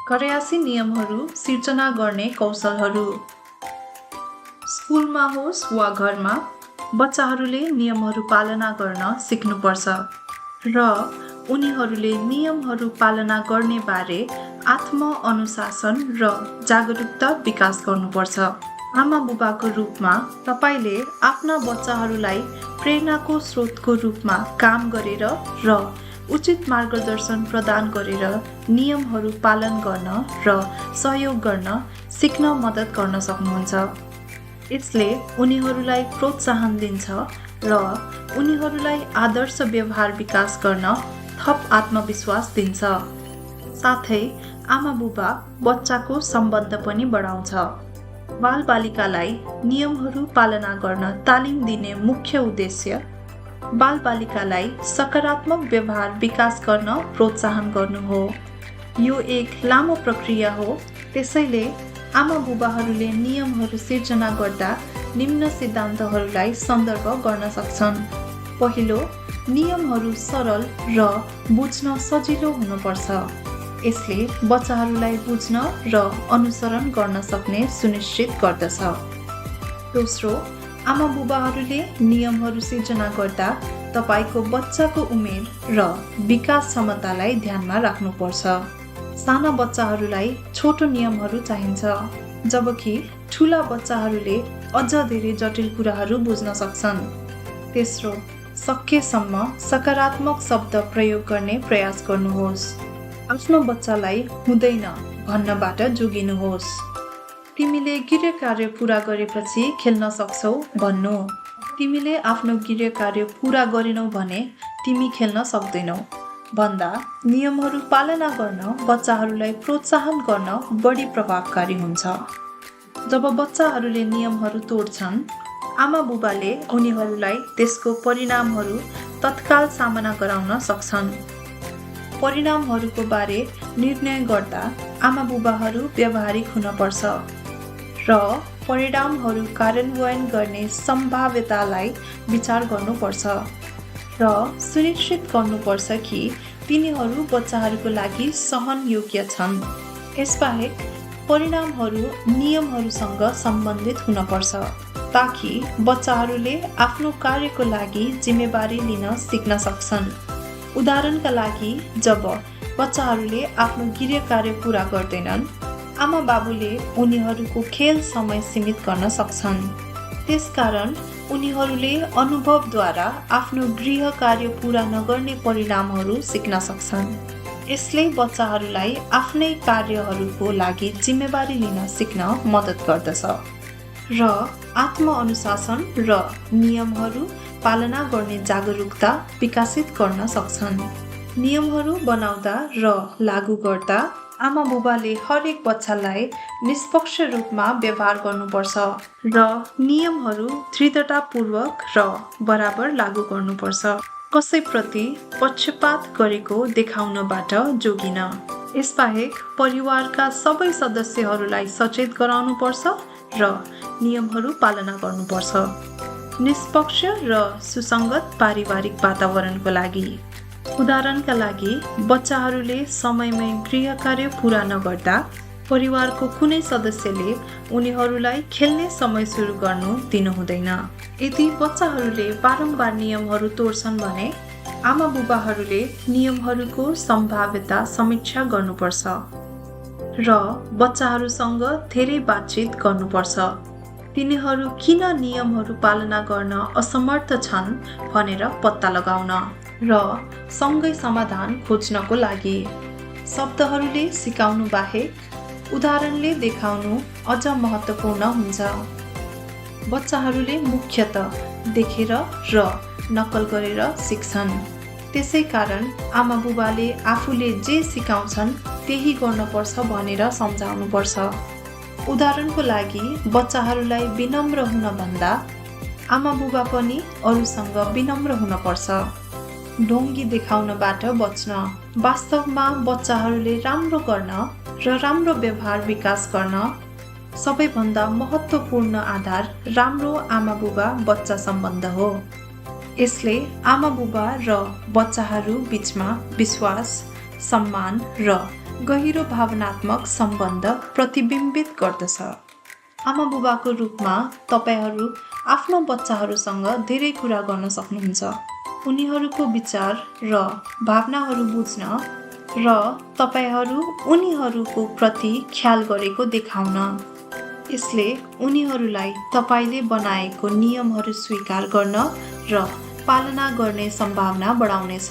घरयासी नियमहरू सिर्जना गर्ने कौशलहरू। स्कुलमा होस् वा घरमा बच्चाहरूले नियमहरू पालना गर्न सिक्नुपर्छ र उनीहरूले नियमहरू पालना गर्ने बारे आत्मअनुशासन र जागरुकता विकास गर्नुपर्छ। आमा बुबाको रूपमा तपाईले आफ्ना बच्चाहरूलाई प्रेरणाको स्रोतको रूपमा काम गरेर र उचित मार्गदर्शन प्रदान गरेर नियमहरू पालन गर्न र सहयोग गर्न सिक्न मद्दत गर्न सक्नुहुन्छ। यसले उनीहरूलाई प्रोत्साहन दिन्छ र उनीहरूलाई आदर्श व्यवहार विकास गर्न थप आत्मविश्वास दिन्छ। साथै आमा बुबा बच्चाको सम्बन्ध पनि बढाउँछ। बालबालिकालाई नियमहरू पालना गर्न तालिम दिने मुख्य उद्देश्य बालबालिकालाई सकारात्मक व्यवहार विकास गर्न प्रोत्साहन गर्नु हो। यो एक लामो प्रक्रिया हो, त्यसैले आमा बुबाहरूले नियमहरू सिर्जना गर्दा निम्न सिद्धान्तहरूलाई सन्दर्भ गर्न सक्छन्। पहिलो, नियमहरू सरल र बुझ्न सजिलो हुनुपर्छ। यसले बच्चाहरूलाई बुझ्न र अनुसरण गर्न सक्ने सुनिश्चित गर्दछ। दोस्रो, आमा बुबाहरूले नियमहरू सिर्जना गर्दा तपाईको बच्चाको उमेर र विकास क्षमतालाई ध्यानमा राख्नुपर्छ। साना बच्चाहरूलाई छोटो नियमहरू चाहिन्छ, जबकि ठुला बच्चाहरूले अझ धेरै जटिल कुराहरू बुझ्न सक्छन्। तेस्रो, सकेसम्म सकारात्मक शब्द प्रयोग गर्ने प्रयास गर्नुहोस्। आफ्नो बच्चालाई हुँदैन भन्नबाट जोगिनुहोस्। तिमीले गृह कार्य पूरा गरेपछि खेल्न सक्छौ भन्नु। तिमीले आफ्नो गृह कार्य पूरा गरेनौ भने तिमी खेल्न सक्दैनौ भन्दा नियमहरू पालना गर्न बच्चाहरूलाई प्रोत्साहन गर्न बढी प्रभावकारी हुन्छ। जब बच्चाहरूले नियमहरू तोड्छन्, आमा बुबाले उनीहरूलाई त्यसको परिणामहरू तत्काल सामना गराउन सक्छन्। परिणामहरूको बारे निर्णय गर्दा आमा बुबाहरू व्यावहारिक हुनुपर्छ र परिणामहरू कार्यान्वयन गर्ने सम्भाव्यतालाई विचार गर्नुपर्छ र सुनिश्चित गर्नुपर्छ कि तिनीहरू बच्चाहरूको लागि सहनयोग्य छन्। यसबाहेक परिणामहरू नियमहरूसँग सम्बन्धित हुनुपर्छ ताकि बच्चाहरूले आफ्नो कार्यको लागि जिम्मेवारी लिन सिक्न सक्छन्। उदाहरणका लागि, जब बच्चाहरूले आफ्नो गृह कार्य पूरा गर्दैनन्, आमा बाबुले उनीहरूको खेल समय सीमित गर्न सक्छन्। त्यसकारण उनीहरूले अनुभवद्वारा आफ्नो गृह कार्य पूरा नगर्ने परिणामहरू सिक्न सक्छन्। यसले बच्चाहरूलाई आफ्नै कार्यहरूको लागि जिम्मेवारी लिन सिक्न मद्दत गर्दछ र आत्मअनुशासन र नियमहरू पालना गर्ने जागरुकता विकसित गर्न सक्छन्। नियमहरू बनाउँदा र लागू गर्दा आमा बुबाले हरेक बच्चालाई निष्पक्ष रूपमा व्यवहार गर्नुपर्छ र नियमहरू दृढतापूर्वक र बराबर लागू गर्नुपर्छ। कसैप्रति पक्षपात गरेको देखाउनबाट जोगिन। यसबाहेक परिवारका सबै सदस्यहरूलाई सचेत गराउनुपर्छ र नियमहरू पालना गर्नुपर्छ। निष्पक्ष र सुसङ्गत पारिवारिक वातावरणको लागि, उदाहरणका लागि, बच्चाहरूले समयमै गृह कार्य पूरा नगर्दा परिवारको कुनै सदस्यले उनीहरूलाई खेल्ने समय सुरु गर्नु दिनु हुँदैन। यदि बच्चाहरूले बारम्बार नियमहरू तोड्छन् भने आमा बुबाहरूले नियमहरूको सम्भाव्यता समीक्षा गर्नुपर्छ र बच्चाहरूसँग धेरै बातचित गर्नुपर्छ। तिनीहरू किन नियमहरू पालना गर्न असमर्थ छन् भनेर पत्ता लगाउन र सँगै समाधान खोज्नको लागि। शब्दहरूले सिकाउनु बाहेक उदाहरणले देखाउनु अझ महत्त्वपूर्ण हुन्छ। बच्चाहरूले मुख्यतः देखेर र नक्कल गरेर सिक्छन्। त्यसैकारण आमा बुबाले आफूले जे सिकाउँछन् त्यही गर्नुपर्छ भनेर सम्झाउनुपर्छ। उदाहरणको लागि, बच्चाहरूलाई विनम्र हुन भन्दा आमा बुबा पनि अरूसँग विनम्र हुनुपर्छ। ढोङ्गी देखाउनबाट बच्न। वास्तवमा बच्चाहरूले राम्रो गर्न र राम्रो व्यवहार विकास गर्न सबैभन्दा महत्त्वपूर्ण आधार राम्रो आमा बुबा बच्चा सम्बन्ध हो। यसले आमा बुबा र बच्चाहरू बीचमा विश्वास, सम्मान र गहिरो भावनात्मक सम्बन्ध प्रतिबिम्बित गर्दछ। आमा बुबाको रूपमा तपाईहरू आफ्नो बच्चाहरूसँग धेरै कुरा गर्न सक्नुहुन्छ। उनीहरूको विचार र भावनाहरू बुझ्न र तपाईहरू उनीहरूको प्रति ख्याल गरेको देखाउन। यसले उनीहरूलाई तपाईले बनाएको नियमहरू स्वीकार गर्न र पालना गर्ने सम्भावना बढाउनेछ।